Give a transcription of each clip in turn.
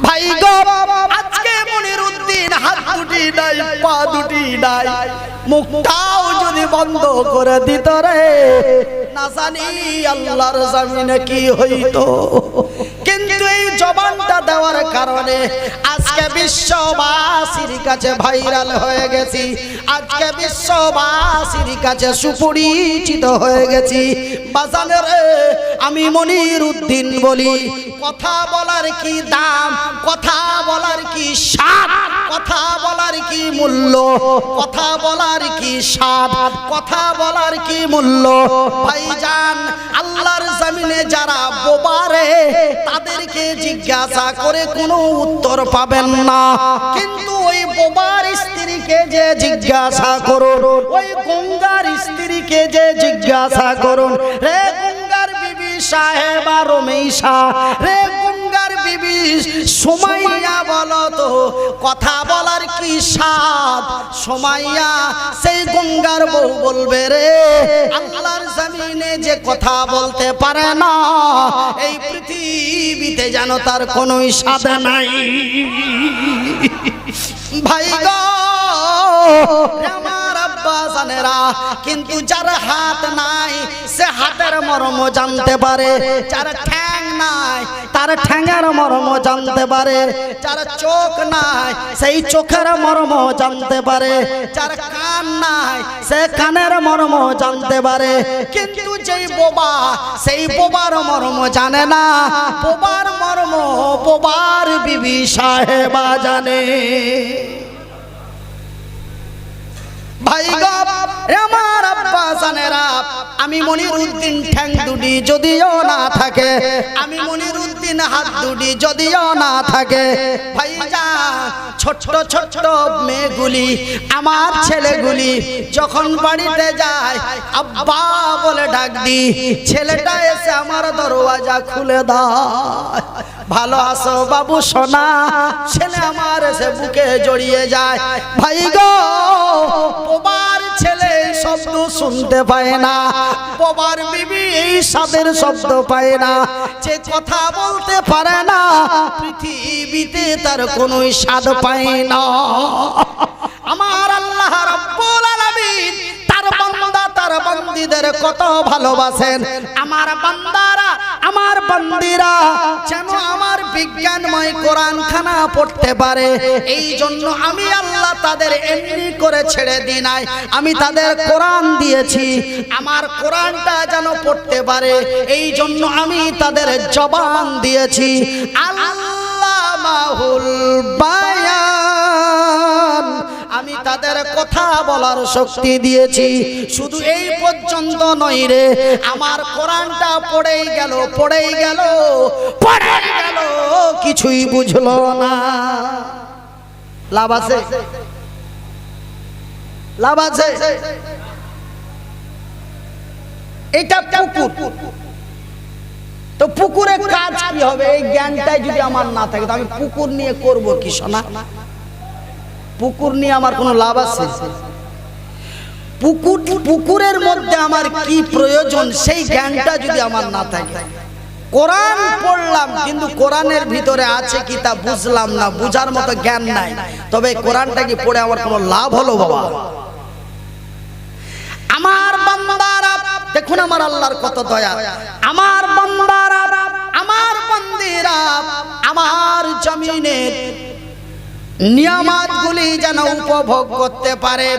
ভাই গো, আজকে মনিরউদ্দিন হাত দুটি নাই, পা দুটি নাই, মুখটাও যদি বন্ধ করে দিত রে, না জানি আল্লাহর জমিনে কি হইতো। কিন্তু এই জবানটা দেওয়ার কারণে আজকে বিশ্ববাসীর কাছে ভাইরাল হয়ে গেছি, আজকে বিশ্ববাসীর কাছে সুপরিচিত হয়ে গেছি। বাজানের আমি মনিরউদ্দিন বলি, কথা বলার কি দাম, কথা বলার কি স্বাদ, কথা বলার কি মূল্য, কথা বলার কি স্বাদ, কথা বলার কি মূল্য। ভাইজান, আল্লাহর জমিনে যারা বোবারে তাদেরকে জিজ্ঞাসা করে কোনো উত্তর পাবেন না, কিন্তু ওই বোবার স্ত্রীকে যে জিজ্ঞাসা করুন, ওই গঙ্গার স্ত্রীকে যে জিজ্ঞাসা করুন, রে গঙ্গার বিবি সাহেবা রমেশা, রে গঙ্গার বিবি সুমাইয়া, বলো তো কথা বলার কি স্বাদ। সুমাইয়া সেই গঙ্গার বউ বলবে, রে আল্লাহর জমিনে যে কথা বলতে পারে না, এই পৃথিবীতে যেন তার কোনো স্বাদ নাই। ভাই গো, আমার আব্বা জানেরা, কিন্তু যার হাত নাই সে হাতের মর্ম জানতে পারে, যার ঠ্যাং নাই তার ঠ্যাঙের মর্ম জানতে পারে, যার চোখ নাই সেই চোখের মর্ম জানতে পারে, যার কান নাই সে কানের মর্ম জানতে পারে। কিন্তু যেই বোবা, সেই বোবার মর্ম জানে না। বোবার মর্ম বোবার বিবি সাহেবা জানে। ভাই গো, আমার আব্বা জানেরা, আমি মনিরউদ্দিন ঠ্যাং দুটি যদিও না থাকে, আমি মনিরউদ্দিন হাত দুটি যদিও না থাকে, ভাইজান ছোট্ট ছোট্ট মেয়েগুলি, আমার ছেলেগুলি যখন বাড়িতে যায় আব্বা বলে ডাক দি, ছেলেটা এসে আমার দরওয়াজা খুলে দেয়, ভালো আছো বাবু সোনা, ছেলে আমার এসে বুকে জড়িয়ে যায়। ভাই গো, বোবার ছেলে শব্দ শুনতে পায় না, বোবার বিবি এই স্বাদের শব্দ পায় না, যে কথা বলতে পারে না পৃথিবীতে তার কোনো স্বাদ পায় না। আমার আল্লাহ রাব্বুল আলামিন তার বান্দা তার বান্দীদের কত ভালোবাসেন। আমার বান্দারা, আমার বান্দীরা যেন আমার বিজ্ঞানময় কোরআন খানা পড়তে পারে, এই জন্য আমি আল্লাহ তাদের এমনি করে ছেড়ে দিই নাই, আমি তাদের কোরআন দিয়েছি, আমার কোরআনটা যেন পড়তে পারে, এই জন্য আমি তাদের জবান দিয়েছি। আল্লামাহুল বায়ান, আমি তাদের কথা বলার শক্তি দিয়েছি। শুধু এই পর্যন্ত নয় রে, আমার কোরআনটা পড়েই গেল, পড়েই গেল, পড়েই গেল, কিছুই বুঝলো না। লাভ আছে, লাভ আছে। এটা পুকুর, তো পুকুরে কাজ কি হবে? এই জ্ঞানটাই যদি আমার না থাকে, তো আমি পুকুর নিয়ে করব কি সোনা? পুকুর নিয়ে আমার কোনো লাভ আছে? পুকুরের মধ্যে আমার কি প্রয়োজন, সেই জ্ঞানটা যদি আমার না থাকে। কোরআন পড়লাম, কিন্তু কোরআনের ভিতরে আছে কি তা বুঝলাম না, বুঝার মতো জ্ঞান নাই, তবে কোরআনটা কি পড়ে আমার কোনো লাভ হলো বাবা? আমার বান্দারা দেখুন, আমার আল্লাহর কত দয়া, আমার বান্দারা, আমার বান্দীরা আমার জমিনের নিয়ামতগুলি যেন উপভোগ করতে পারে,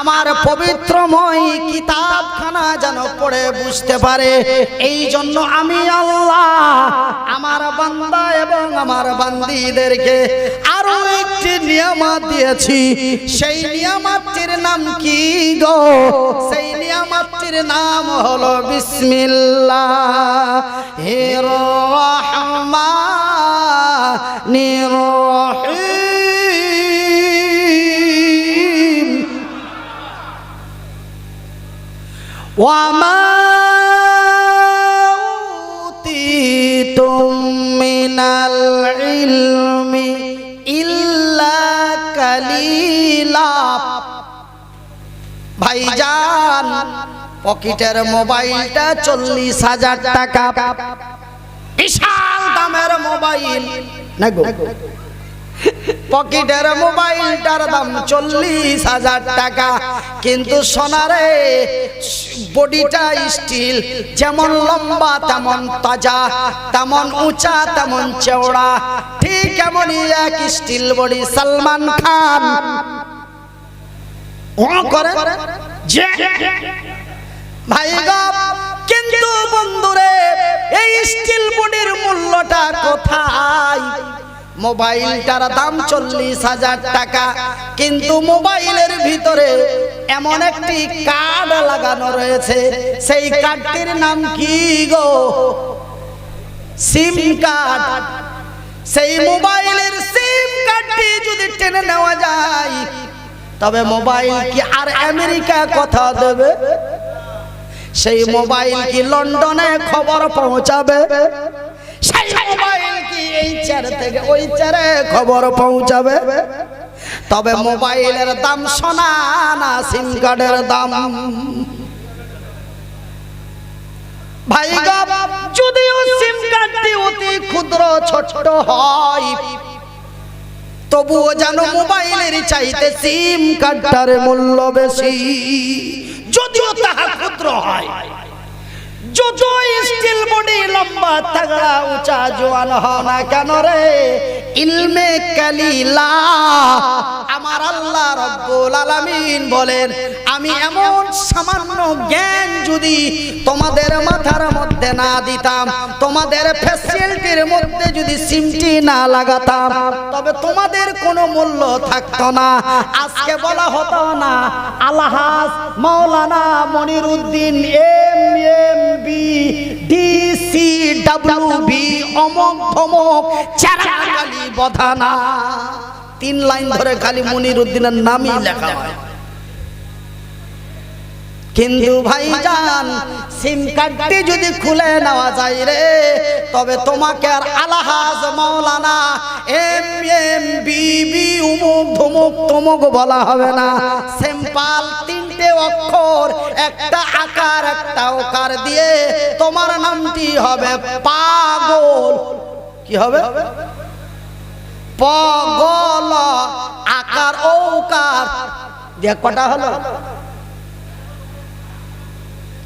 আমার পবিত্রময় কিতাবখানা যেন পড়ে বুঝতে পারে, এই জন্য আমি আল্লাহ আমার বান্দা এবং আমার বান্দীদেরকে আরো একটি নিয়ামত দিয়েছি। সেই নিয়ামতটির নাম কি গো? সেই নিয়ামতটির নাম হলো বিসমিল্লাহির রহমানির রহিম। ওয়ামা উতিতুম মিনাল ইলমি ইল্লা কালিলা। ভাইজান, পকেটের মোবাইলটা 40,000 টাকা, বিশাল দামের মোবাইল না গো, পকেটের মোবাইলটার দাম 40,000 টাকা, কিন্তু সোনারে বডিটা স্টিল, যেমন লম্বা তেমন তাজা, তেমন উঁচা তেমন চওড়া, ঠিক এমনই এক স্টিল বডি সালমান খান ও করে যে ভাই গো। কিন্তু বন্ধুরে এই স্টিল বডির মূল্যটা কোথায়? মোবাইলটার দাম 40,000 টাকা, কিন্তু মোবাইলের ভিতরে এমন একটি কার্ড লাগানো রয়েছে, সেই কার্ডটির নাম কি গো? সিম কার্ড। সেই মোবাইলের সিম কার্ডটি যদি টেনে নেওয়া যায়, তবে মোবাইল কি আর আমেরিকা কথা দেবে? সেই মোবাইল কি লন্ডনে খবর পৌঁছাবে? সেই মোবাইল কি এই চেয়ার থেকে ওই চেয়ারে খবর পৌঁছাবে? তবে মোবাইলের দাম সোনা না সিম কার্ডের দাম? ভাই গো, যদিও সিম কার্ডটি অতি ক্ষুদ্র ছোট হয়, তবুও যেন মোবাইলের চাইতে সিম কার্ডটার মূল্য বেশি, যদিও তাহা ক্ষুদ্র হয়। যত স্টিল বডি লম্বা তাগড়া উঁচা জোয়ান হও না কেন রে, ইলমে কালিলা আমার আল্লাহ রাব্বুল আলামিন বলেন, আমি এমন সামান্য জ্ঞান যদি তোমাদের মাথার মধ্যে না দিতাম, তোমাদের ফ্যাসিলিটির মধ্যে যদি সিমটি না লাগাতাম, তবে তোমাদের কোনো মূল্য থাকতো না। আজকে বলা হতো না আলহাজ মাওলানা মনিরুদ্দিন এমএমবি ডিসিডব্লিউবি অমক ভমক চারাগালি বধানা, 3 লাইন ধরে খালি মনিরুদ্দিনের নামই লেখা হয়। কিন্তু ভাইজান, সিম কার্ডটি যদি খুলে নেওয়া যায় রে, তবে তোমাকে আর আলহাজ মাওলানা এমএমবিবি উমুক ধুমুক তমুক বলা হবে না। সিম্পল 3টে অক্ষর, একটা আকার একটা ওকার দিয়ে তোমার নামটি হবে পাগল। কি হবে? পাগল। আকার ওকার দিয়ে কটা হলো?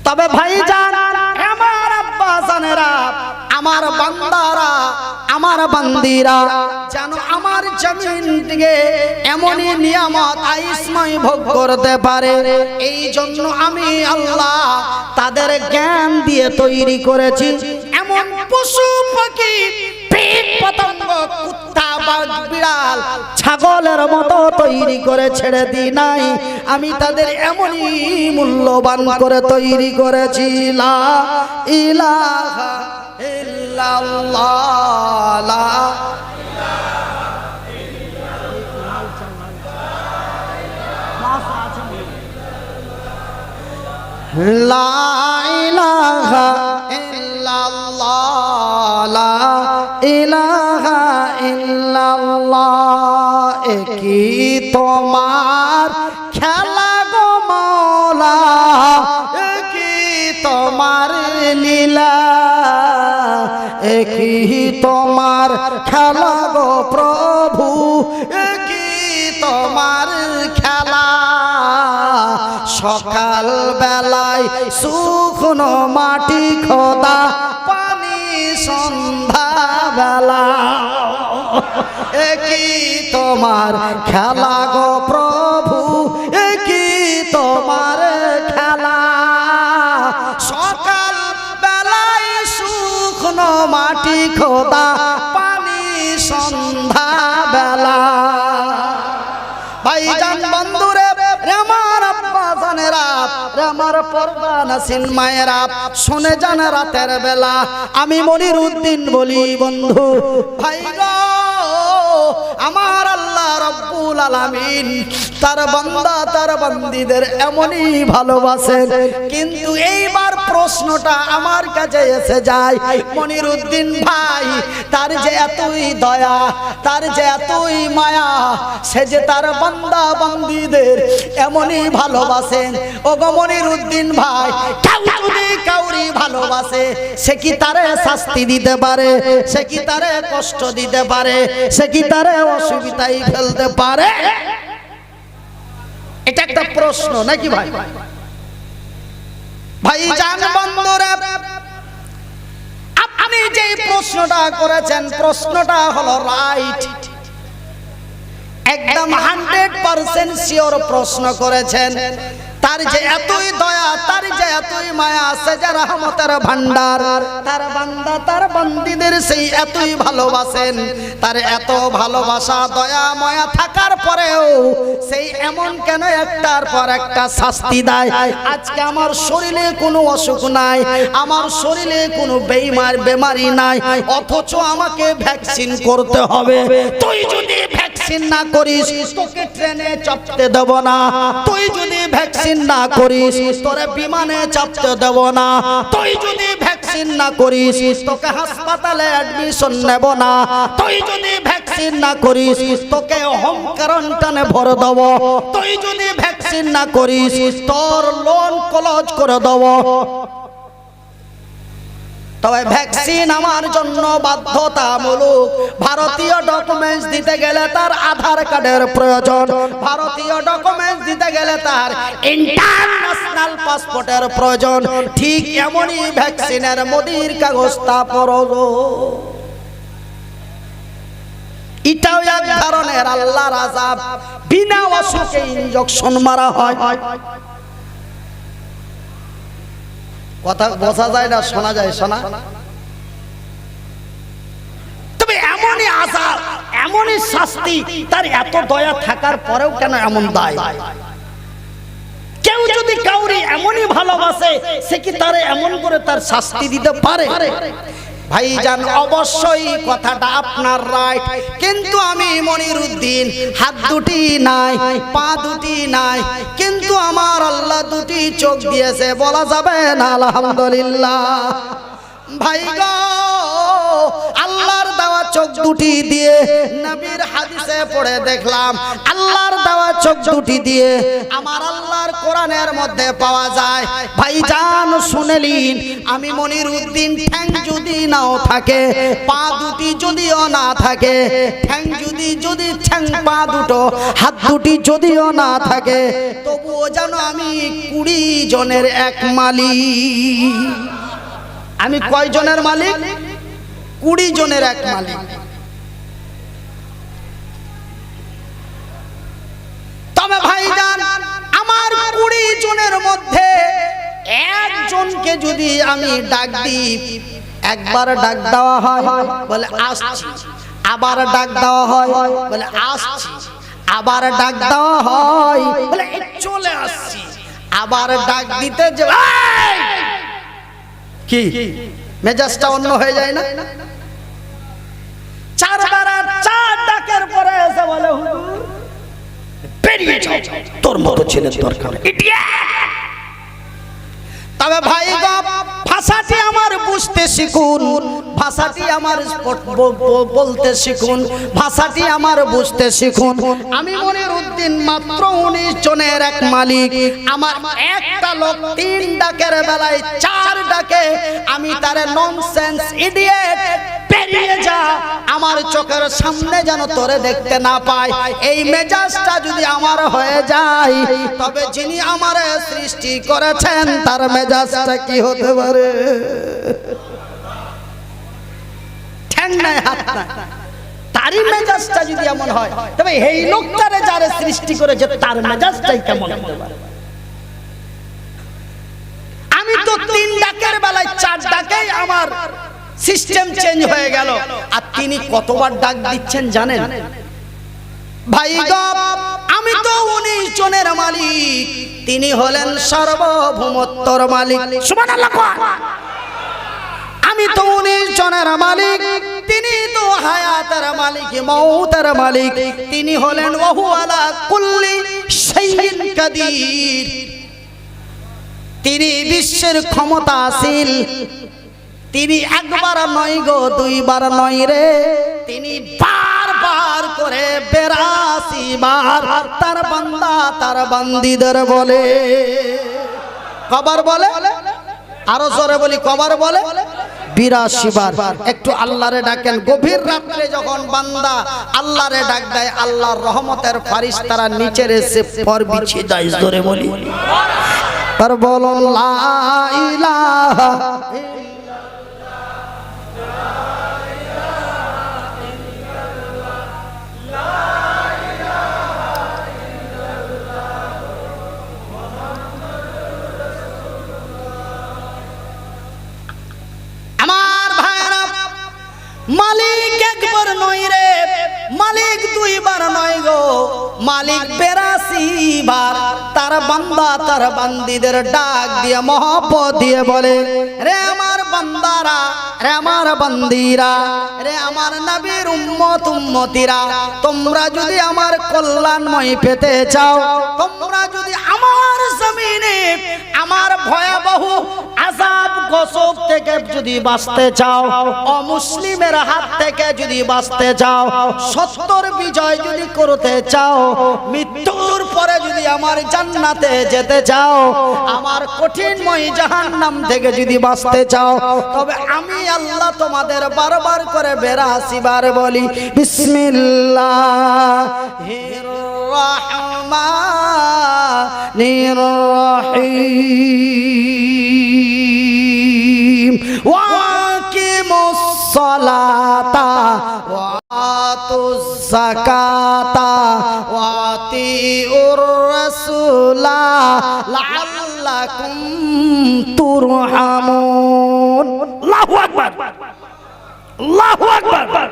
তবে ভাইজান, আমার আব্বা জানেরা, আমার বান্দারা, আমার বান্দিরা যেন আমার জমিন থেকে এমনই নিয়ামত আইসময় ভোগ করতে পারে, এই জন্য আমি আল্লাহ তাদের জ্ঞান দিয়ে তৈরি করেছি। এমন পশু পাখি কীট পতঙ্গ কুত্তা বাঘ বিড়াল ছাগলের মতো তৈরি করে ছেড়ে দিই নাই, আমি তাদের এমনই মূল্যবান করে তৈরি করেছি। লা ইলাহা ইল্লাল্লাহ, লা লা ইলাহা ইল্লাল্লাহ, লা ইলাহা ইল্লাল্লাহ। একই তোমার খেলা গো মাওলা, একই তোমার লীলা, একই তোমার খেলা গো প্রভু, একই তোমার খেলা। সকাল বেলায় শুকনো মাটি খোদা পানি সন্ধ্যা বেলা, একই তোমার খেলা গো প্রভু, একই তোমার খেলা। সকাল বেলায় শুকনো মাটি খোদা পানি সন্ধ্যা বেলা। ভাইজান বন্ধুরে, আমার আব্বা জানেরা, আমার পর্দা নাসিন মায়েরা, শুনে যান রাতের বেলা আমি মনিরুদ্দিন বলি বন্ধু ভাই গো, আমার আল্লাহ রাব্বুল আলামিন তার বান্দা তার বান্দীদের এমনই ভালোবাসেন। কিন্তু এইবার প্রশ্নটা আমার কাছে এসে যায়, মনিরুদ্দিন ভাই তার যে এতই দয়া, তার যে এতই মায়া, সে যে তার বান্দা বান্দীদের এমনই ভালোবাসেন। ও গো মনিরুদ্দিন ভাই, কেউ যদি কাউরি কাউরি ভালোবাসে সে কি তারে শাস্তি দিতে পারে, সে কি তারে কষ্ট দিতে পারে, সে কি তারে অসুবিধায় ফেলতে পারে? এটা একটা প্রশ্ন নাকি ভাই? ভাইজান বন্ধুরা, আপনি যে প্রশ্নটা করেছেন প্রশ্নটা হলো রাইট, একদম 100% শিওর প্রশ্ন করেছেন। তার যে এতই দয়া, তার যে এতই মায়া, সে যে রহমতের ভান্ডার, তার বান্দা তার বান্দীদের সেই এতই ভালোবাসেন। তার এত ভালোবাসা দয়া মায়া থাকার পরেও সেই এমন কেন একটার পর একটা শাস্তি দেয়? আজকে আমার শরীরে কোনো অসুখ নাই, আমার শরীরে কোনো বেমারি নাই, অথচ আমাকে ভ্যাকসিন করতে হবে। তুই যদি ভ্যাকসিন না করিস তোকে ট্রেনে চাপতে দেব না, তুই যদি ভ্যাকসিন না করিস তোরে বিমানে চাপতে দেব না, তুই যদি ভ্যাকসিন না করিস তোকে হাসপাতালে অ্যাডমিশন নেব না, তুই যদি ভ্যাকসিন না করিস তোকে হোম কোয়ারেন্টাইনে ভরে দেব, তুই যদি ভ্যাকসিন না করিস তোর লোন ক্লোজ করে দেব। তবে ভ্যাকসিন আমার জন্য বাধ্যতামূলক। ভারতীয় ডকুমেন্টস দিতে গেলে তার আধার কার্ডের প্রয়োজন, ভারতীয় ডকুমেন্টস দিতে গেলে তার ইন্টারন্যাশনাল পাসপোর্টের প্রয়োজন। ঠিক এমনই ভ্যাকসিনের মোদির কাগজটা প্রয়োজন। এটাও এক ধরনের আল্লাহর আযাব। বিনা অসুখে ইনজেকশন মারা হয়। কথা বোঝা যায় না, শোনা যায়? শোনা। তবে এমনই আযাব, এমনই শাস্তি, তার এত দয়া থাকার পরেও কেন এমন দায়? কেউ যদি কাউরি এমনই ভালোবাসে সে কি তারে এমন করে তার শাস্তি দিতে পারে? ভাইজান অবশ্যই কথাটা আপনার রাইট, কিন্তু আমি মনিরউদ্দিন হাত দুটি নাই, পা দুটি নাই, কিন্তু আমার আল্লাহ দুটি চোখ দিয়েছে, বলা যাবে না আলহামদুলিল্লাহ? ভাই গো, আল্লাহর দেওয়া চোখ দুটি দিয়ে নবীর হাদিসে পড়ে দেখলাম, আল্লাহর দেওয়া চোখ দুটি দিয়ে আমার আল্লাহর কোরআনের মধ্যে পাওয়া যায়। ভাইজান শুনেলিন, আমি মনিরউদ্দিন ঠ্যাং যদি নাও থাকে, পা দুটি যদিও না থাকে, ঠ্যাং যদি ঠ্যাং পা দুটো হাত দুটি যদিও না থাকে, তবুও যেন আমি 20 জনের এক মালিক। আমি কয় জনের মালিক? 20 জনের এক মালিক। তবে ভাইজান আমার 20 জনের মধ্যে একজনকে যদি আমি ডাক দিই, একবার ডাক দেওয়া হয় বলে আসছি, আবার ডাক দেওয়া হয় বলে আসছি, আবার ডাক দেওয়া হয় বলে চলে আসছি, আবার ডাক দিতে যে কি মেজাজটা অন্য হয়ে যায় না? 4 বার 4 ডাকের পরে এসে বলে হুজুর বেরিয়ে যাও, তোর মতো ছেলের দরকার। তবে ভাই গো, ভাষাটি আমার বুঝতে শিখুন, ভাষাটি আমার বলতে শিখুন, ভাষাটি আমার বুঝতে শিখুন। আমি মনিরউদ্দিন মাত্র 19 জনের এক মালিক। আমার একটা লোক 3 ডাকের বেলায় 4 ডাকে আমি তারে ননসেন্স ইডিয়েট বেরিয়ে যা, আমার চোখের সামনে যেন তোরে দেখতে না পায়, এই মেজাজটা যদি আমার হয়ে যায়, তবে যিনি আমারে সৃষ্টি করেছেন তার মেজাজটা কি হতে পারে? ঠ্যাং নাই, হাত নাই, তারই মেজাজটা যদি এমন হয়, তবে এই লোকটারে যারে সৃষ্টি করেছে তার মেজাজটাই কেমন হতে পারে? আমি তো 3 ডাকের বেলায় 4 ডাকেই আমার সিস্টেম চেঞ্জ হয়ে গেল, আর তিনি কতবার ডাক দিচ্ছেন জানেন? ভাই গো, আমি তো 19 জনের মালিক, তিনি হলেন সার্বভৌমত্বর মালিক। সুবহানাল্লাহ। আমি তো 19 জনের মালিক, তিনি তো হায়াতের মালিক, মউতের মালিক, তিনি হলেন ওহু আলা কুল্লি শাইইন কাদির। তিনি বিশ্বের ক্ষমতাশীল, তিনি একবার নয় গো, 2 বার নয় রে, তিনি বারবার করে 82 বার তার বান্দা তার বান্দীদের বলে। কবার বলে? আরো জোরে বলি কবার বলে 82 বার। একটু আল্লাহরে ডাকেন। গভীর রাত্রে যখন বান্দা আল্লাহরে ডাক দেয় আল্লাহর রহমতের ফারিস্তারা নিচের এসে পর বিছিয়ে দেয়। জোরে বলি আর বলুন লা ইলাহা মালিক একবার নয় রে, মালিক দুইবার নয় গো, মালিক 82 বার তার বান্দা তার বান্দীদের ডাক দিয়ে মহব্বত দিয়ে বলে, রে আমার বান্দারা, রে আমার বান্দীরা, রে আমার নবীর উম্মত উম্মতিরা, তোমরা যদি আমার কল্যাণময় পেতে চাও, তোমরা যদি আমার জমিনে আমার ভয়াবহ আযাব গজব থেকে যদি বাঁচতে চাও, অমুসলিমের হাত থেকে যদি বাঁচতে চাও, সত্যর বিজয় যদি করতে চাও, মৃত্যুর পরে যদি আমার জান্নাতে যেতে চাও, আমার কঠিনময় জাহান্নাম থেকে যদি বাঁচতে চাও, তবে আমি আল্লাহ তোমাদের বারবার করে 82 বার বলি বিসমিল্লাহির রহমানির রহিম ওয়া আকিমুস সালাতা ওয়া আতুজ যাকাতা ওয়া আতিউর রাসূলা লাআল্লাকুম তুরহামুন। আল্লাহু আকবার, আল্লাহু আকবার।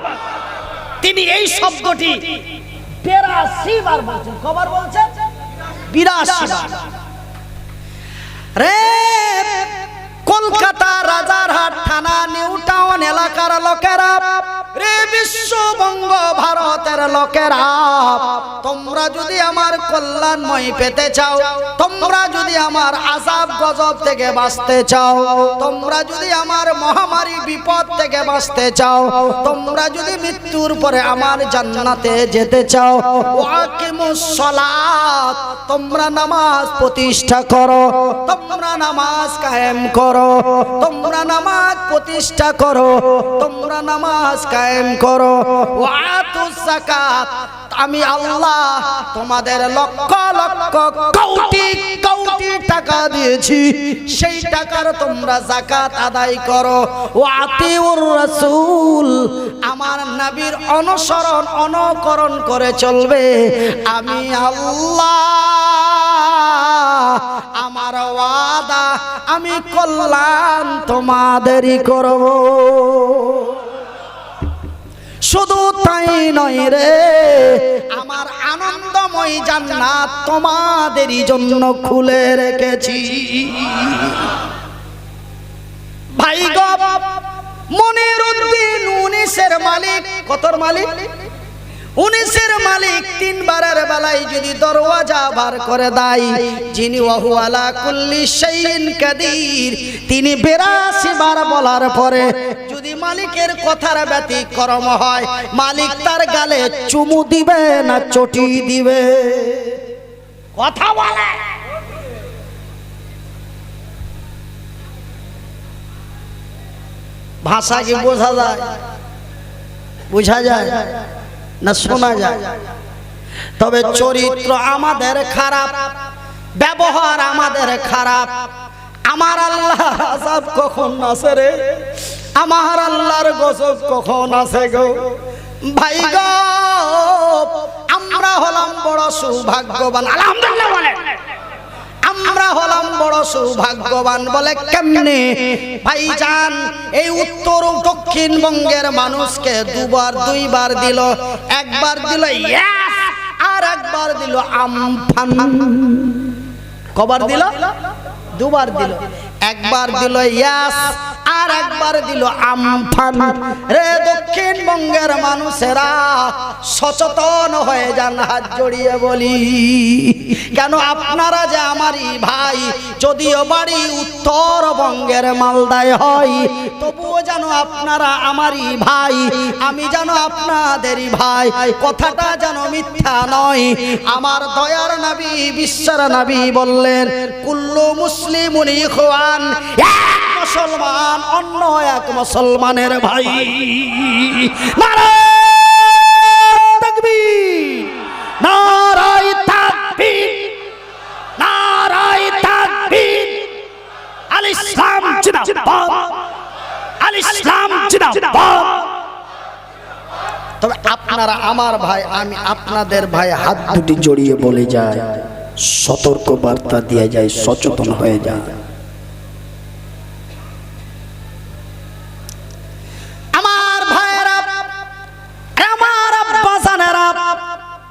তিনি এই শব্দটি 82 বার বলছেন। কবার বলছেন? 82 বার। রে কলকাতা রাজারহাট থানা নিউ টাউন এলাকার লোকেরা, রে বিশ্ববঙ্গ ভারতের লোকেরা, তোমরা যদি আমার কল্যাণময় পেতে চাও, তোমরা যদি আমার আযাব গজব থেকে বাঁচতে চাও, তোমরা যদি আমার মহামারী বিপদ থেকে বাঁচতে চাও, তোমরা যদি মৃত্যুর পরে আমার জান্নাতে যেতে চাও, ওয়াকিমুস সালাত, তোমরা নামাজ প্রতিষ্ঠা করো, তোমরা নামাজ কায়েম করো, তোমরা নামাজ প্রতিষ্ঠা করো, তোমরা নামাজ কায়েম করো, ওয়াতুজ যাকাত, আমি আল্লাহ তোমাদের লক্ষ লক্ষ কোটি কোটি টাকা দিয়েছি, সেই টাকার তোমরা যাকাত আদায় করো, ওয়াতিউর রাসূল, আমার নবীর অনুসরণ অনুকরণ করে চলবে, আমি আল্লাহ আমার ওয়াদা আমি কল্যাণ তোমাদেরই করব। শুধু তাই নয় রে, আমার আনন্দময় জান্নাত তোমাদেরই জন্য খুলে রেখেছি। ভাই গো, মনিরউদ্দিন 19-এর মালিক, কতর মালিক? 19-এর মালিক 3 বারের বেলায় যদি দরওয়াজা বার করে দেয়, যিনি ওয়াহু আলা কুল্লি শাইইন কাদির, তিনি 82 বার বলার পরে যদি মালিকের কথার ব্যতিক্রম হয়, মালিক তার গালে চুমু দিবে না চটি দিবে? কথা বলে। ভাষা কি বোঝা যায়? বোঝা যায় না শোনা যায়? তবে চরিত্র আমাদের খারাপ, ব্যবহার আমাদের খারাপ। আমার আল্লাহ আযাব কখন আসে রে, আমার আল্লাহর গজব কখন আসে গো ভাই গো। আমরা হলাম বড় সৌভাগ্যবান, আলহামদুলিল্লাহ বলেন। আমরা হলাম বড় সৌভাগ্যবান বলে কেমনে ভাইজান? এই উত্তর ও দক্ষিণবঙ্গের মানুষকে দুইবার দিল, একবার দিল ইয়াস আর একবার দিল আমফান। কবার দিল? দুবার দিল। একবার দিল ইয়াস আর একবার দিল আমফান। রে দক্ষিণবঙ্গের মানুষেরা সচেতন হয়ে যান, হাত জড়িয়ে বলি। কেন আপনারা যে আমারই ভাই, যদিও বাড়ি উত্তরবঙ্গের মালদায় হয়, তবুও যেন আপনারা আমারই ভাই, আমি যেন আপনাদেরই ভাই। কথাটা যেন মিথ্যা নয়। আমার দয়ার নবী, বিশ্বের নবী বললেন, কুল্লু মুসলিমুন ইখওয়ান, এক মুসলমান অন্য এক মুসলমানের ভাই। নারায়ে তাকবীর, নারায়ে তাকবীর, নারায়ে তাকবীর। আল ইসলাম জিন্দাবাদ, আল ইসলাম জিন্দাবাদ। তবে আপনারা আমার ভাই, আমি আপনাদের ভাই, হাত দুটি জড়িয়ে বলে যায়, সতর্ক বার্তা দিয়ে যায়, সচেতন হয়ে যায়। আমার ভাইরা, আমার আব্বাসানেরা,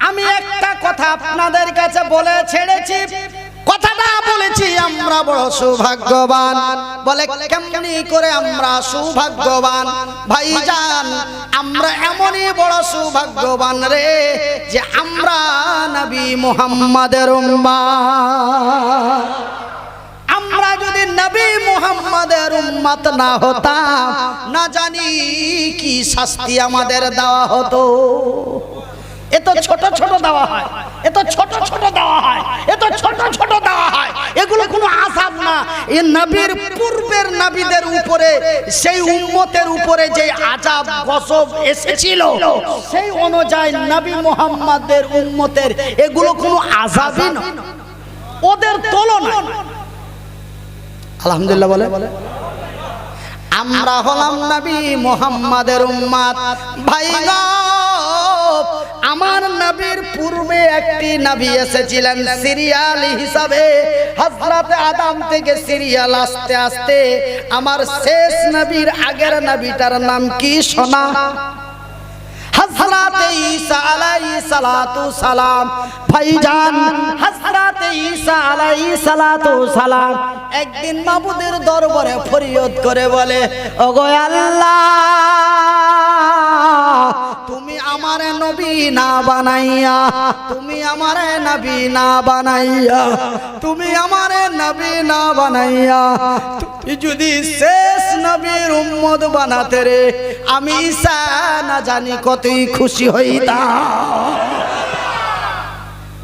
আমি একটা কথা আপনাদের কাছে বলে ছেড়েছি। কথাটা বলেছি, আমরা বড় সৌভাগ্যবান। বলে কেমনি করে আমরা সৌভাগ্যবান? ভাইজান, আমরা এমনই বড় সৌভাগ্যবান রে, যে আমরা নবী মুহাম্মাদের উম্মত। আমরা যদি নবী মুহাম্মাদের উম্মত না হতাম, না জানি কি শাস্তি আমাদের দেওয়া হতো। এত ছোট ছোট দেওয়া হয়, এত ছোট ছোট দেওয়া হয়, এত ছোট ছোট দেওয়া হয়। এগুলো কোনো আযাব না। এই নবীর পূর্বের নবীদের উপরে, সেই উম্মতের উপরে যে আযাব গজব এসেছিল, সেই অনুযায়ী নবী মুহাম্মাদের উম্মতের এগুলো কোনো আযাবই না, ওদের তুলনায়। আলহামদুলিল্লাহ বলে। আমরা হলাম নবী মুহাম্মাদের উম্মত। ভাইগো, আমার নবীর পূর্বে একটি নবী এসেছিলেন সিরিয়াল হিসাবে। হযরত আদম থেকে সিরিয়াল আস্তে আস্তে আমার শেষ নবীর আগের নবীটার নাম কি শোনা? হযরত ঈসা আলাইহিস সালাতু সালাম। ভাইজান, হযরত ঈসা আলাইহিস সালাতু সালাম একদিন মাবুদের দরবারে ফরিয়াদ করে বলে, ওগো আল্লাহ, তুমি আমারে নবী না বানাইয়া, তুমি আমারে নবী না বানাইয়া, তুমি আমারে নবী না বানাইয়া, তুমি যদি শেষ নবীর উম্মত বানাতে রে, আমি ঈসা না জানি কতই খুশি হইতাম।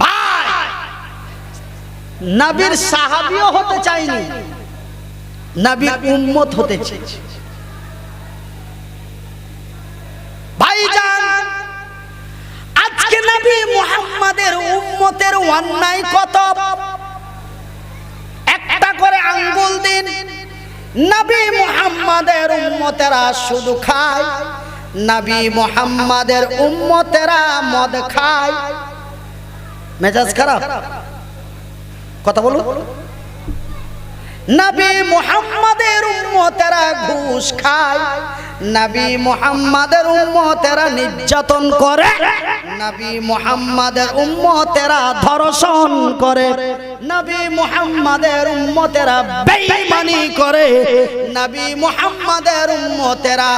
ভাই, নবীর সাহাবীও হতে চাইনি, নবীর উম্মত হতে চাইছি। ভাইজান, আজকে নবী মুহাম্মাদের উম্মতের অন্যায় কত! একটা করে আঙ্গুল দিন। নবী মুহাম্মাদের উম্মতেরা শুধু খায়, নবী মুহাম্মাদের উম্মতেরা মদ খায়। মেজাজ খারাপ, কথা বলো। নবী মুহাম্মাদের উম্মতেরা ঘুষ খায়, নবী মুহাম্মাদের উম্মতেরা নির্যাতন করে, নবী মুহাম্মাদের উম্মতেরা ধর্ষণ করে, নবী মুহাম্মাদের উম্মতেরা বেঈমানি করে, নবী মুহাম্মাদের উম্মতেরা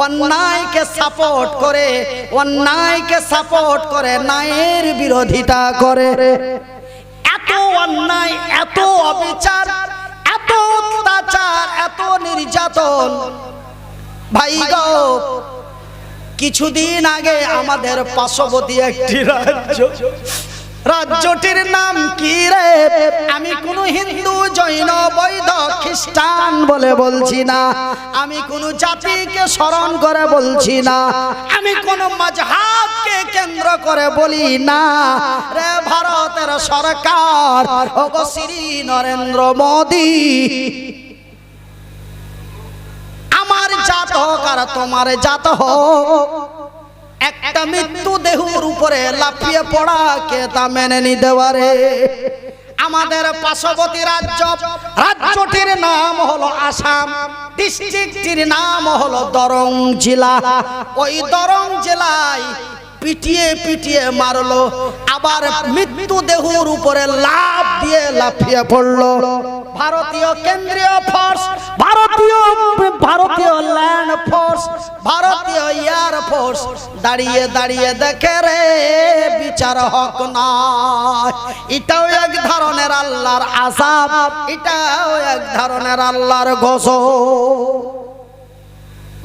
অন্যায়কে সাপোর্ট করে, অন্যায়কে সাপোর্ট করে, ন্যায়ের বিরোধিতা করে। এত অন্যায়, এত অবিচার, এত অত্যাচার, এত নির্যাতন। ভাই গো, কিছুদিন আগে আমাদের পার্শ্ববর্তী একটি রাজ্য, রাজ্যটির নাম কি রে? আমি কোন হিন্দু, জৈন, বৌদ্ধ, খ্রিস্টান বলে বলছি না, আমি কোন জাতিকে স্মরণ করে বলছি না, আমি কোন মাযহাবকে কেন্দ্র করে বলি না রে। ভারতের সরকার, ওগো শ্রী নরেন্দ্র মোদি, আমার জাত হোক আর তোমার জাত হোক, একটা মৃত্যু দেহের উপরে লাফিয়ে পড়াকে তা মেনে নিতে পারে? আমাদের পার্শ্ববর্তী রাজ্য, রাজ্যটির নাম হলো আসাম, ডিস্ট্রিক্টটির নাম হলো দরং জেলা। ওই দরং জেলায় পিটিয়ে পিটিয়ে মারলো, আবার মৃত্যু দেহের উপরে লাফ দিয়ে লাফিয়ে পড়লো। ভারতীয় কেন্দ্রীয় ফোর্স, ভারতীয় ল্যান্ড ফোর্স, ভারতীয় এয়ার ফোর্স দাঁড়িয়ে দাঁড়িয়ে দেখে রে বিচার হক নয়। এটাও এক ধরনের আল্লাহর আযাব, এটাও এক ধরনের আল্লাহর গজব।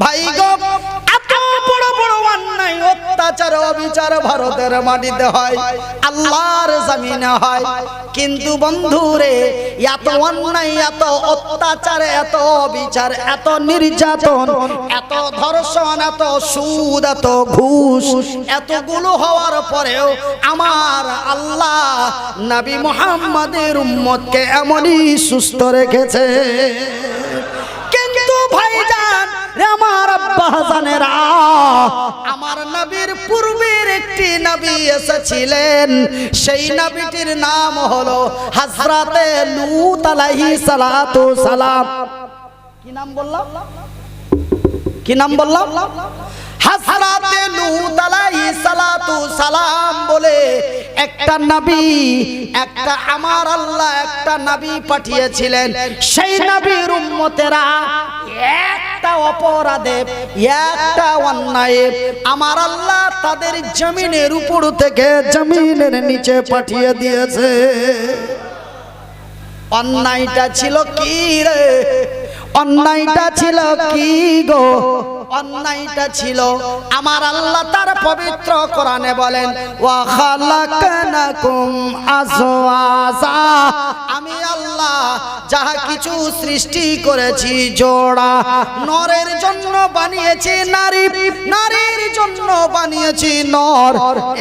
ভাই গো, এত বড় বড় অন্যায় অত্যাচার অবিচার ভারতের মাটিতে হয়, আল্লাহর জমিনে হয়, কিন্তু বন্ধুরে এত অন্যায়, এত অত্যাচার, এত অবিচার, এত নির্যাতন, এত ধর্ষণ, এত সুদ, এত ঘুষ, এতগুলো হওয়ার পরেও আমার আল্লাহ নবী মুহাম্মদের উম্মতকে এমনই সুস্থ রেখেছে। কিন্তু ভাইজান আমার আব্বা জানেরা, আমার নবীর পূর্বের একটি নবী এসেছিলেন, সেই নবীটির নাম হলো হযরতে লূত আলাইহিস সালাতু সালাম। কি নাম বললাম? কি নাম বললাম? হযরতে লূত আলাইহিস সালাতু সালাম বলে একটা নবী, একটা আমার আল্লাহ একটা নবী পাঠিয়েছিলেন। সেই নবীর উম্মতেরা একটা অপরাধে, একটা অন্যায়ে আমার আল্লাহ তাদের জমিনের উপর থেকে জমিনের নিচে পাঠিয়ে দিয়েছে। অন্যায়টা ছিল কি রে? অন্যায়টা ছিল কি গো? অন্যায়টা ছিল আমার আল্লাহ তার পবিত্র কোরআনে বলেন, ওয়া খালাকনাকুম আজওয়াজা, আমি আল্লাহ যাহা কিছু সৃষ্টি করেছি জোড়া, নরের জন্য বানিয়েছি নারী, নারীর জন্য বানিয়েছি নর।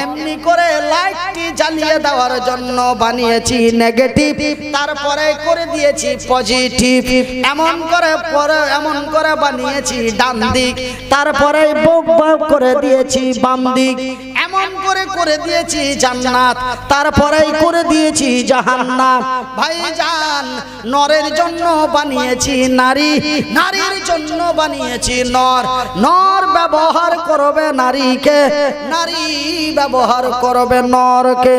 এমনি করে লাইটটি জ্বালিয়ে দেওয়ার জন্য বানিয়েছি নেগেটিভ, তারপরে করে দিয়েছি পজিটিভ। এমন করে বানিয়েছি ডান দিক, তারপরে বক বক করে দিয়েছি বাম দিক। এমন করে দিয়েছি জান্নাত, তারপরেই করে দিয়েছি জাহান্নাম। ভাইজান, নরের জন্য বানিয়েছি নারী, নারীর জন্য বানিয়েছি নর। নর ব্যবহার করবে নারীকে, নারী ব্যবহার করবে নরকে।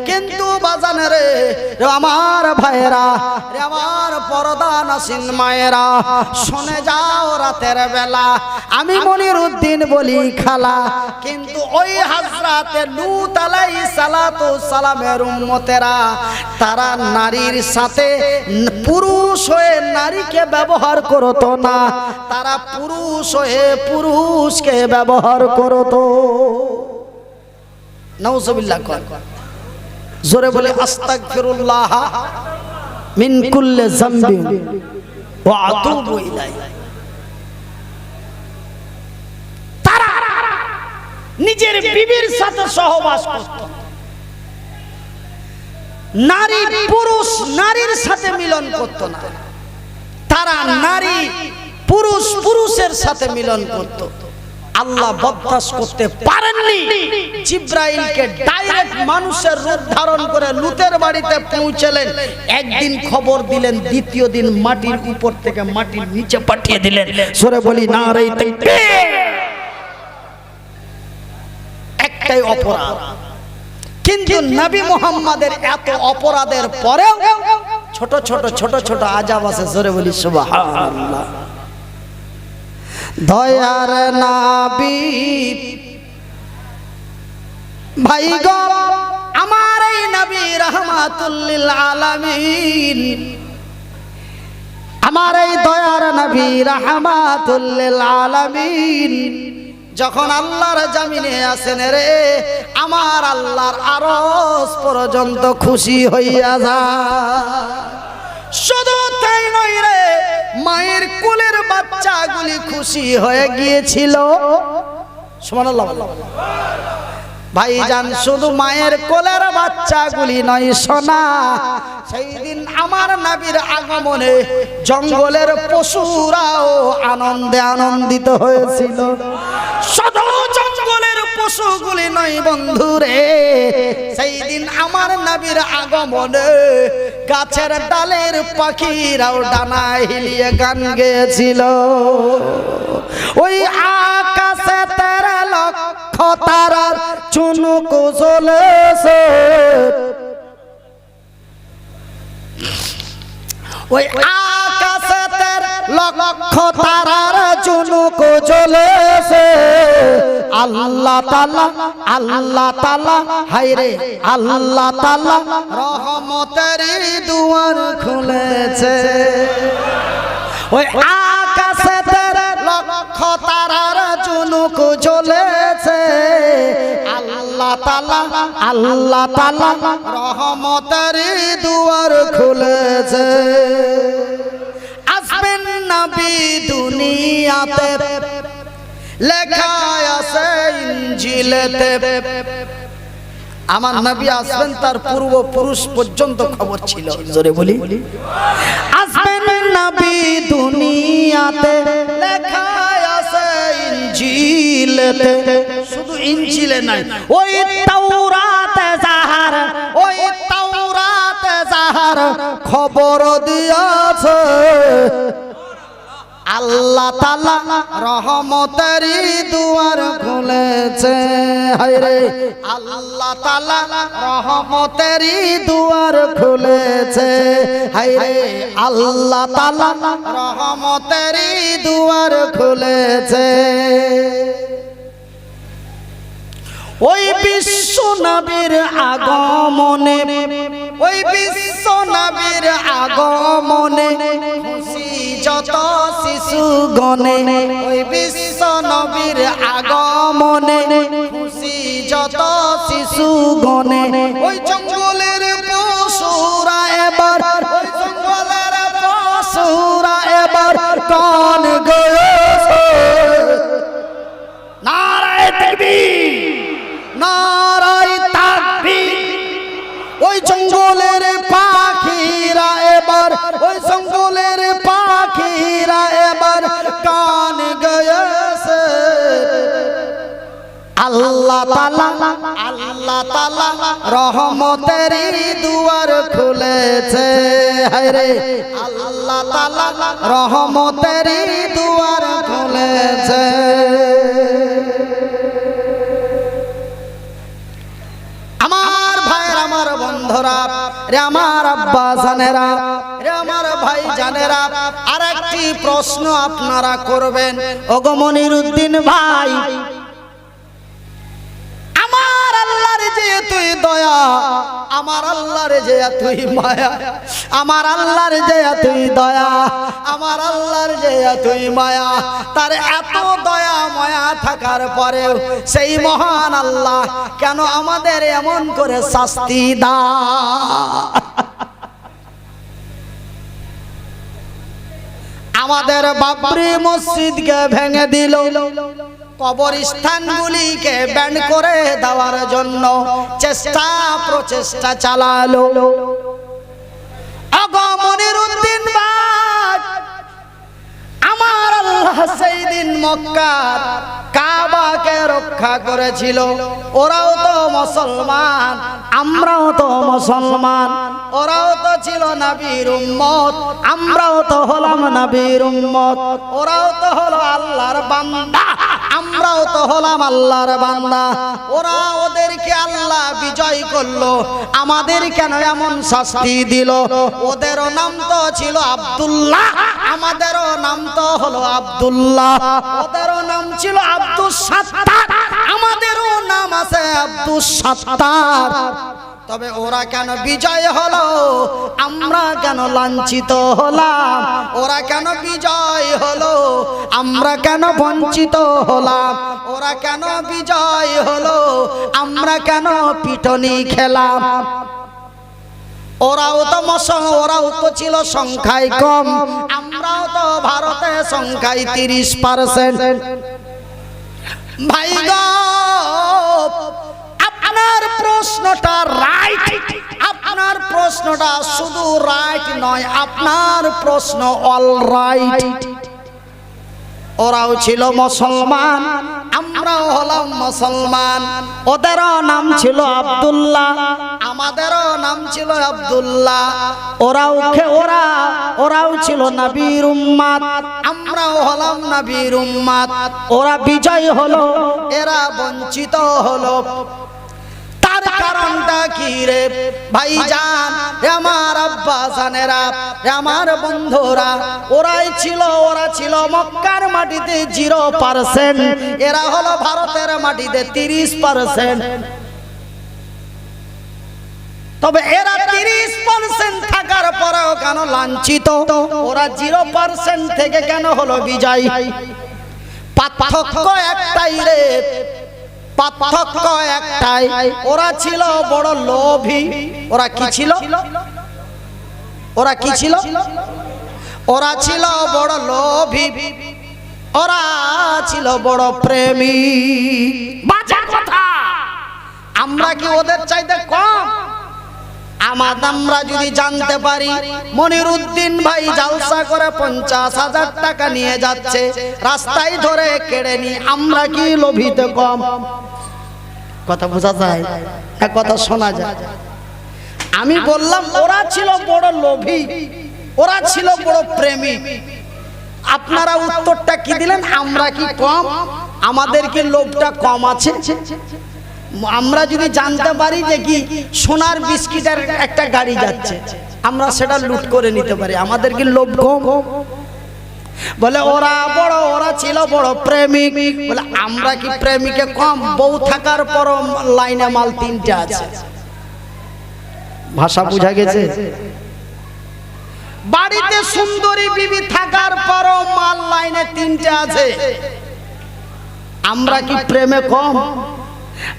কিন্তু বাজানে রে আমার ভাইরা, আমার পর্দা নাসিন মায়েরা, শুনে যাও রাতের বেলা আমি মনিরউদ্দিন বলি খালা, কিন্তু ওই হযরতে লূত আলাইহিস সালাতু সালামের উম্মতেরা তারা নারীর সাথে পুরুষ হয়ে নারীকে ব্যবহার করতো না, তারা পুরুষ হয়ে পুরুষকে ব্যবহার করতো। নাউজুবিল্লাহ। জোরে বলে আস্তাগফিরুল্লাহ মিন কুল্লি যামবিন ওয়া আতুবু ইলাইহি। তারা নিজের বিবির সাথে সহবাস করত, নারী পুরুষ নারীর সাথে মিলন করত না, তারা নারী পুরুষ পুরুষের সাথে মিলন করত। আল্লাহ বরদাস্ত করতে পারেননি, জিবরাইলকে ডাইরেক্ট মানুষের রূপ ধারণ করে লূতের বাড়িতে পৌঁছলেন। একদিন খবর দিলেন, দ্বিতীয় দিন মাটির উপর থেকে মাটির নিচে পাঠিয়ে দিলেন। সরে বলি নারে তাকবীর। একটাই অপরাধ, কিন্তু নবী মুহাম্মাদের এত অপরাধের পরেও ছোট ছোট ছোট ছোট আযাব আছে। জোরে বলি সুবহানাল্লাহ। দয়ার নবী ভাই গো, আমার এই নবী রাহমাতুল লিল আলামিন, আমার এই দয়ার নবী রাহমাতুল লিল আলামিন যখন আল্লাহর জমিনে আসেন রে, আমার আল্লাহর আরশ পর্যন্ত খুশি হইয়া যায়। শুধু তাই নয় রে, মায়ের কোলের বাচ্চাগুলি খুশি হয়ে গিয়েছিল। সুবহানাল্লাহ। ভাইজান, শুধু মায়ের কোলের বাচ্চাগুলি নয় সোনা, সেই দিন আমার নবীর আগমনে জঙ্গলের পশুরাও আনন্দে আনন্দিত হয়েছিল। শুধু জঙ্গলের পশুগুলি নয় বন্ধুরে, সেই দিন আমার নবীর আগমনে গাছের ডালের পাখিরাও ডানা হিলিয়ে গান গেয়েছিল। ওই আকাশে তেরা লক্ষ তারার চুনুক জ্বলেছে, ওই আকাশেতে লক্ষ তারার ঝুনুক জ্বলেছে আল্লাহ তাআলা হায়রে আল্লাহ তাআলা রহমতের দুয়ার খুলেছে ওই আকাশেতে লক্ষ তারার ঝুনুক জ্বলেছে আল্লাহ তাআলা রহমতের দুয়ার খুলেছে আসবেন নবী দুনিয়াতে লেখা আছে ইনজিলেতে আমার নবী আসবেন তার পূর্বপুরুষ পর্যন্ত খবর ছিল জোরে বলি আসবেন নবী দুনিয়াতে লেখা আছে ইনজিলেতে শুধু ইনজিলে নাই ওই তাওরাতে যাহার খবর দিয়েছে আল্লাহ তাআলা রহমতের দুয়ার খুলেছে হায়রে আল্লাহ তাআলা রহমতের দুয়ার খুলেছে হায়রে আল্লাহ তাআলা রহমতের দুয়ার খুলেছে ওই বিশ্ব নবীর আগমনে ওই বিশ্ব নবীর আগমনে খুশি যত শিশু গনে ওই বিশ্ব নবীর আগমনে খুশি যত শিশু গনে ওই জঙ্গলের পশুরা এবার ওই জঙ্গলের পশুরা এবার কান গেছে নারায়ে তাকবীর নারায়ে তাকবীর ওই জঙ্গলের পাখিরা এবার ওই জঙ্গলের পাখিরা এবার কান গেছে আল্লাহ তাআলা রহমতের দুয়ার খুলেছে হায়রে আল্লাহ তাআলা রহমতের দুয়ার খুলেছে আমার ভাইয়ের আমার বন্ধুরা রে আমার আব্বা জানেরা রে আমার ভাই জানেরা আরেকটি প্রশ্ন আপনারা করবেন ওগো মনিরউদ্দিন ভাই আমার আল্লাহর যে তুই দয়া আমার আল্লাহর যে তুই মায়া আমার আল্লাহর যে তুই দয়া আমার আল্লাহর যে তুই মায়া তার এত দয়া মায়া থাকার পরেও সেই মহান আল্লাহ কেন আমাদের এমন করে শাস্তি দেয় আমাদের বাবরি মসজিদকে ভেঙে দিল কবরস্থানগুলিকে ব্যান্ড করে দেওয়ার জন্য চেষ্টা প্রচেষ্টা চালালো ওগো মনিরউদ্দিন ভাই আমার আল্লাহ সেই দিন মক্কার কাবাকে রক্ষা করেছিল ওরাও তো মুসলমান আমরাও তো মুসলমান ওরাও তো ছিল নবীর উম্মত আমরাও তো হলাম নবীর উম্মত ওরাও তো হলো আল্লাহর বান্দা আমরাও তো হলাম আল্লাহর বান্দা ওরা ওদেরকে আল্লাহ বিজয় করলো আমাদের কেন এমন শাস্তি দিল ওদেরও নাম তো ছিল আব্দুল্লাহ আমাদেরও নাম তো হলো আব্দুল্লাহ ওদেরও নাম ছিল আব্দুস সাত্তার আমাদেরও নাম আছে আব্দুস সাত্তার তবে ওরা কেন বিজয় হলো আমরা কেন লাঞ্ছিত হলাম ওরা কেন বিজয় হলো আমরা কেন বঞ্চিত হলাম ওরা কেন বিজয় হলো আমরা কেন পিটনি খেলাম ওরাও তো ছিল সংখ্যায় কম আমরাও তো ভারতে সংখ্যায় 30% ভাই গো আপনার প্রশ্নটা রাইট আপনার প্রশ্নটা শুধু রাইট নয় আপনার প্রশ্ন অল রাইট ওরাও ছিল মুসলমান আমরাও হলাম মুসলমান ওদেরও নাম ছিল আব্দুল্লাহ আমাদেরও নাম ছিল আব্দুল্লাহ ওরাও ছিল নবীর উম্মত আমরাও হলাম নবীর উম্মত ওরা বিজয় হলো এরা বঞ্চিত হলো তার কারণটা নামটা কি রে ভাইজান, আমার আব্বা জানেরা, আমার বন্ধুরা, ওরা ছিল মক্কার মাটিতে 0%, এরা হলো ভারতের মাটিতে 30%। তবে এরা 30% থাকার পরেও কেন লাঞ্ছিত, ওরা 0% থেকে কেন হলো বিজয়? পার্থক্য একটাই রে, পার্থক্য একটাই, ওরা ছিল বড় লোভী। ওরা কি ছিল? ওরা কি ছিল? ওরা ছিল বড় লোভী, ওরা ছিল বড় প্রেমী। বাজে কথা। আমরা কি ওদের চাইতে কম? আমরা যদি জানতে পারি মনিরুদ্দিন ভাই জালসা করে 50,000 টাকা নিয়ে যাচ্ছে, রাস্তায় ধরে কেড়ে নি, আমরা কি লোভীতে কম? কথা বোঝা যায় না, কথা শোনা যায়। আমি বললাম ওরা ছিল বড় লোভী, ওরা ছিল বড় প্রেমী। আপনারা উত্তরটা কি দিলেন? আমরা কি কম? আমাদের কি লোভটা কম আছে? আমরা যদি জানতে পারি যে কি সোনার বিস্কিটের একটা গাড়ি যাচ্ছে, আমরা সেটা লুট করে নিতে পারি, আমাদের কি লোভ কম? বলে ওরা ছিল বড় প্রেমিক। বলে আমরা কি প্রেমিকে কম? বউ থাকার পর লাইনে মাল 3টে আছে। ভাষা বুঝা গেছে? বাড়িতে সুন্দরী বিবি থাকার পর মাল লাইনে 3টে আছে। আমরা কি প্রেমে কম?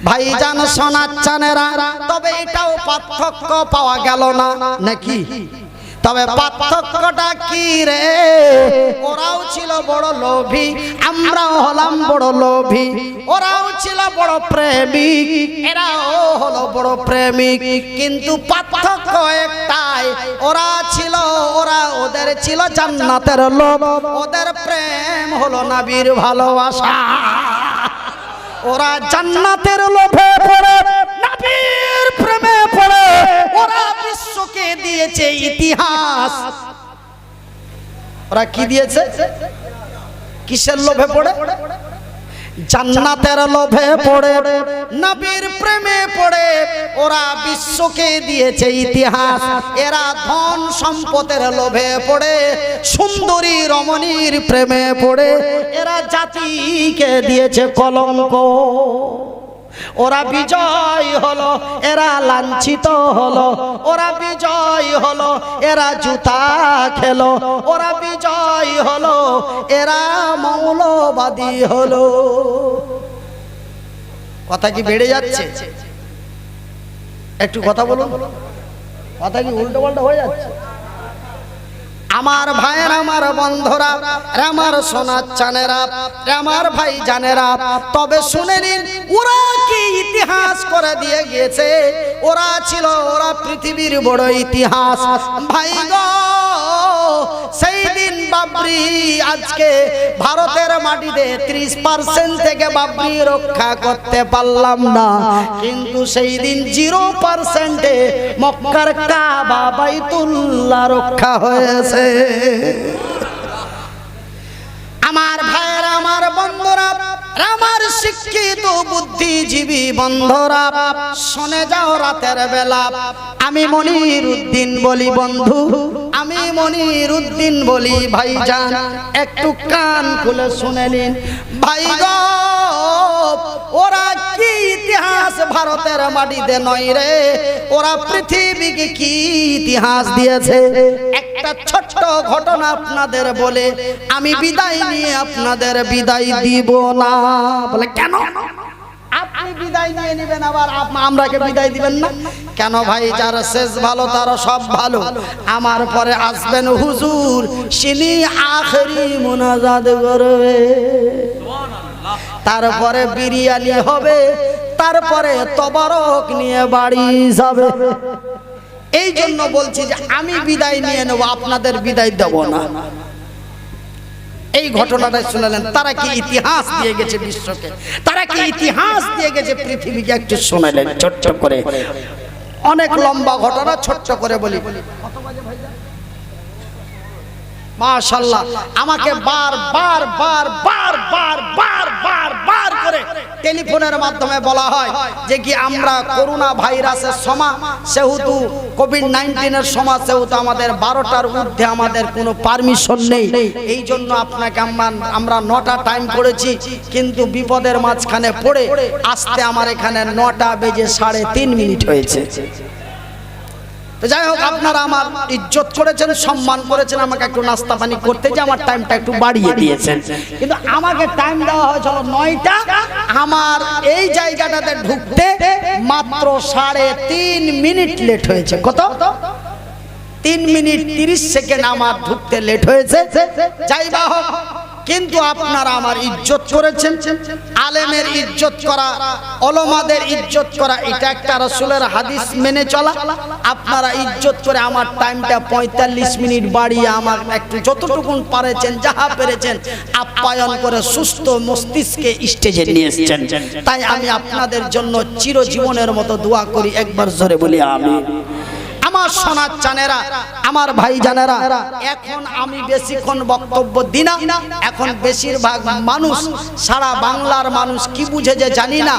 ভাইজান শোনাচ্ছেনেরা, তবে এটাও পার্থক্য পাওয়া গেল না নাকি? তবে পার্থক্যটা কি রে? ওরাও ছিল বড় লোভী, আমরাও হলাম বড় লোভী। ওরাও ছিল বড় প্রেমিক, এরাও হলো বড় প্রেমিক। কিন্তু পার্থক্য একটাই, ওদের ছিল জান্নাতের লোভ, ওদের প্রেম হলো নবীর ভালোবাসা। ওরা জান্নাতের লোভে পড়ে, নবীর প্রেমে পড়ে, ওরা বিশ্বকে দিয়েছে ইতিহাস। ওরা কি দিয়েছে? কিসের লোভে পড়ে? জান্নাতের লোভে পড়ে, নবীর প্রেমে পড়ে, ওরা বিশ্বকে দিয়েছে ইতিহাস। এরা ধন সম্পদের লোভে পড়ে, সুন্দরী রমণীর প্রেমে পড়ে, এরা জাতিকে দিয়েছে কলঙ্ক। ওরা বিজয় হলো, এরা লাঞ্ছিত হলো। ওরা বিজয় হলো, এরা জুতা খেলো। ওরা বিজয় হলো, এরা মৌলবাদী হলো। কথা কি বেড়ে যাচ্ছে? একটু কথা বলুন। কথা কি উল্টো পাল্টা হয়ে যাচ্ছে? আমার ভাইয়ের, আমার বন্ধুরা, আমার সোনার চানেরা, আমার ভাই জানেরা, তবে শুনে নিন, ওরা কি ইতিহাস করে দিয়ে গিয়েছে। ওরা পৃথিবীর বড় ইতিহাস। ভাই গো, সেই দিন বাবরি, আজকে ভারতের মাটিতে 30% থেকে বাবরি রক্ষা করতে পারলাম না, কিন্তু সেই দিন 0%-এ মক্কার কাবা বাইতুল্লাহ রক্ষা হয়েছে। আমার ভাইয়েরা, আমার বন্ধুরা, আমার শিক্ষিত বুদ্ধিজীবী বন্ধুরা, শুনে যাও রাতের বেলা আমি মনিরুদ্দিন বলি বন্ধু, আমি মনিরুদ্দিন বলি ভাইজান, একটু কান খুলে শুনে নিন। ভাই গো, ওরা কি ইতিহাস ভারতের মাটিতে নয় রে, ওরা পৃথিবীকে কি ইতিহাস দিয়েছে। একটা ছোট্ট ঘটনা আপনাদের বলে আমি বিদায় নিয়ে আপনাদের বিদায় দিব না। বলে কেন? আপনি বিদায় নিয়ে নেবেন, আবার আমরাকে বিদায় দিবেন না কেন? ভাই, যার শেষ ভালো তার সব ভালো। আমার পরে আসবেন হুজুর, তিনি আখেরি মুনাজাত করবে, তারপরে বিরিয়ানি হবে, তারপরে তবারক নিয়ে বাড়ি যাবে। এই জন্য বলছি যে আমি বিদায় নিয়ে নেব, আপনাদের বিদায় দেব না। এই ঘটনাটা শুনলেন, তারা কি ইতিহাস দিয়ে গেছে বিশ্বকে, তারা কি ইতিহাস দিয়ে গেছে পৃথিবীকে, একটু শুনলেন ছোট্ট করে। অনেক লম্বা ঘটনা, ছোট্ট করে বলি। মাশাআল্লাহ আমাকে বারবার করে টেলিফোনের মাধ্যমে বলা হয় যে কি আমরা করোনা ভাইরাসের সময় সেহেতু কোভিড-19 এর সময় সেহেতু আমাদের 12টার ঊর্ধ্বে আমাদের কোনো পারমিশন নেই, এই জন্য আপনাকে আমরা 9টা টাইম করেছি, কিন্তু বিপদের মাঝখানে পড়ে আসতে আমার এখানে 9টা বেজে 3.5 হয়েছে। তো যাই হোক, আপনারা আমার ইজ্জত করেছেন, সম্মান করেছেন, আমাকে একটু নাস্তা পানি করতে যে আমার টাইমটা একটু বাড়িয়ে দিয়েছেন, কিন্তু আমাকে টাইম দেওয়া হয়েছিল 9টা, আমার এই জায়গাটাতে ঢুকতে মাত্র 3.5 মিনিট লেট হয়েছে। কত? 3 মিনিট 30 সেকেন্ড আমার ঢুকতে লেট হয়েছে। যাই বা হোক, কিন্তু আপনারা আমার ইজ্জত করেছেন। আলেমের ইজ্জত করা, ওলামাদের ইজ্জত করা, এটা একটা রাসূলের হাদিস মেনে চলা। আপনারা ইজ্জত করে আমার টাইমটা 45 মিনিট বাড়িয়ে আমার একটু যতটুকুন পারেছেন, যাহা পেরেছেন আপ্যায়ন করে সুস্থ মস্তিষ্কে স্টেজে নিয়ে এসেছেন। তাই আমি আপনাদের জন্য চিরজীবনের মতো দোয়া করি, একবার জোরে বলি আমিন। আমার সোনার চানেরা, আমার ভাই জানেরা, এখন আমি বেশিক্ষণ বক্তব্য দিই না। এখন বেশিরভাগ মানুষ, সারা বাংলার মানুষ কি বুঝে যে জানি না,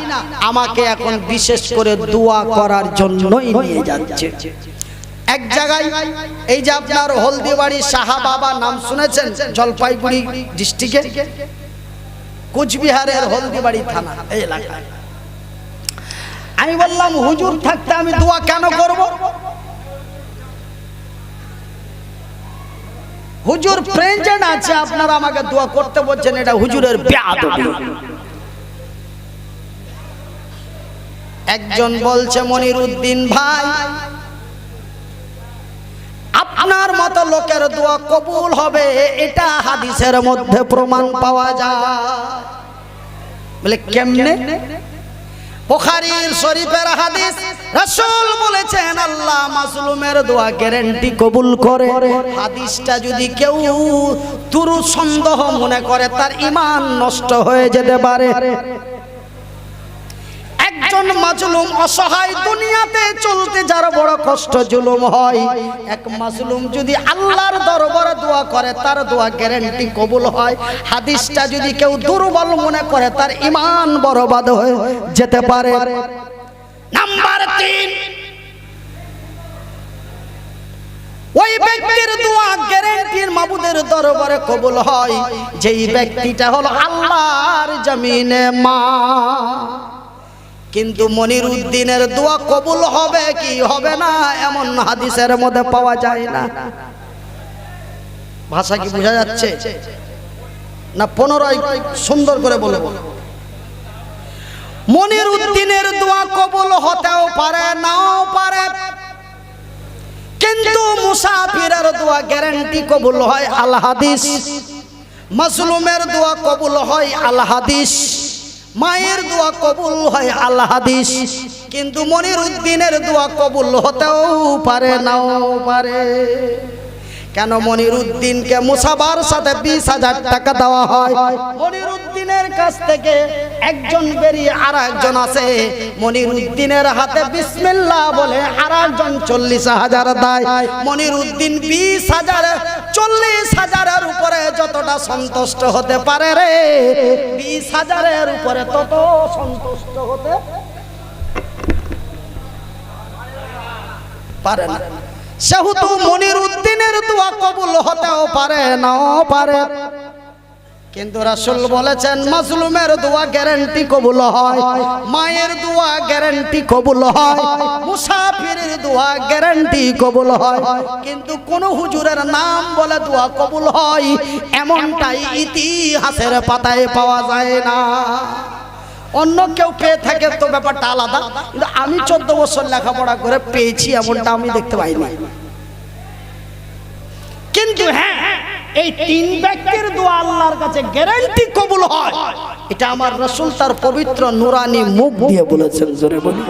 আমাকে এখন বিশেষ করে দোয়া করার জন্যই নিয়ে যাচ্ছে। এক জায়গায় এই যে আপনার হলদিবাড়ি সাহা বাবা নাম শুনেছেন, জলপাইগুড়ি ডিস্ট্রিক্টে, কোচবিহারের হলদিবাড়ি থানা এই এলাকায়। আমি বললাম হুজুর থাকতে আমি দোয়া কেন করব? হুজুর প্রেজেন্ট আছে, আপনারা আমাকে দোয়া করতে বলছেন, এটা হুজুরের বেয়াদবি। একজন বলছে মনিরউদ্দিন ভাই, আপনার মতো লোকের দোয়া কবুল হবে এটা হাদিসের মধ্যে প্রমাণ পাওয়া যায়। বলে কেমনে? বুখারীর শরীফের হাদিস, রাসূল বলেছেন আল্লাহ মাসলুমের দোয়া গ্যারান্টি কবুল করে। হাদিসটা যদি কেউ দুরু সন্দেহ মনে করে তার ঈমান নষ্ট হয়ে যেতে পারে। একজন মাজলুম অসহায়, দুনিয়াতে চলতে যার বড় কষ্ট জুলুম হয়, এক মাজলুম যদি আল্লাহর দরবারে দোয়া করে তার দোয়া গ্যারান্টি কবুল হয়। হাদিসটা যদি কেউ দুর্বল মনে করে তার ঈমান বরবাদ হয়ে যেতে পারে। নাম্বার 3, ওই ব্যক্তির দোয়া গ্যারান্টির মাবুদের দরবারে কবুল হয় যেই ব্যক্তিটা হলো আল্লাহর জমিনে মা। কিন্তু মনিরউদ্দিনের দোয়া কবুল হবে কি হবে না এমন হাদিসের মধ্যে পাওয়া যায় না। ভাষা কি বোঝা যাচ্ছে না? পুনরায় সুন্দর করে বলবো, মনিরউদ্দিনের দোয়া কবুল হতেও পারে নাও পারে, কিন্তু মুসাফিরের দোয়া গ্যারান্টি কবুল হয় আল হাদিস। মাজলুমের দোয়া কবুল হয় আল হাদিস, মায়ের দোয়া কবুল হয় আল হাদিস, কিন্তু মনিরউদ্দিনের দোয়া কবুল হতেও পারে নাও পারে। কেন? মনিরউদ্দিনকে মুসাবার সাথে 20,000 টাকা দেওয়া হয়। মনিরউদ্দিনের কাছ থেকে একজন বেরিয়ে আর একজন আছে, মনিরউদ্দিনের হাতে বিসমিল্লাহ বলে আর একজন 40,000 দেয়। মনিরউদ্দিন 20,000 40,000-এর উপরে যতটা সন্তুষ্ট হতে পারে রে, 20,000-এর উপরে তত সন্তুষ্ট হতে পারে না। সেহেতু মনিরউদ্দিনের দোয়া কবুল হতেও পারে নাও পারে, কিন্তু রাসূল বলেছেন মাজলুমের দোয়া গ্যারান্টি কবুল হয়, মায়ের দোয়া গ্যারান্টি কবুল হয়, মুসাফিরের দোয়া গ্যারান্টি কবুল হয়, কিন্তু কোন হুজুরের নাম বলে দোয়া কবুল হয় এমনটাই ইতিহাসের পাতায় পাওয়া যায় না। অন্য কেউ পেয়ে থাকে তো ব্যাপারটা আলাদা, কিন্তু আমি 14 বছর লেখাপড়া করে পেয়েছি এমনটা আমি দেখতে পাইনি। কিন্তু হ্যাঁ, এই 3 ব্যক্তির দোয়া আল্লাহর কাছে গ্যারান্টি কবুল হয়, এটা আমার রাসূল তার পবিত্র নুরানি মুখ দিয়ে বলেছেন। জোরে বলি।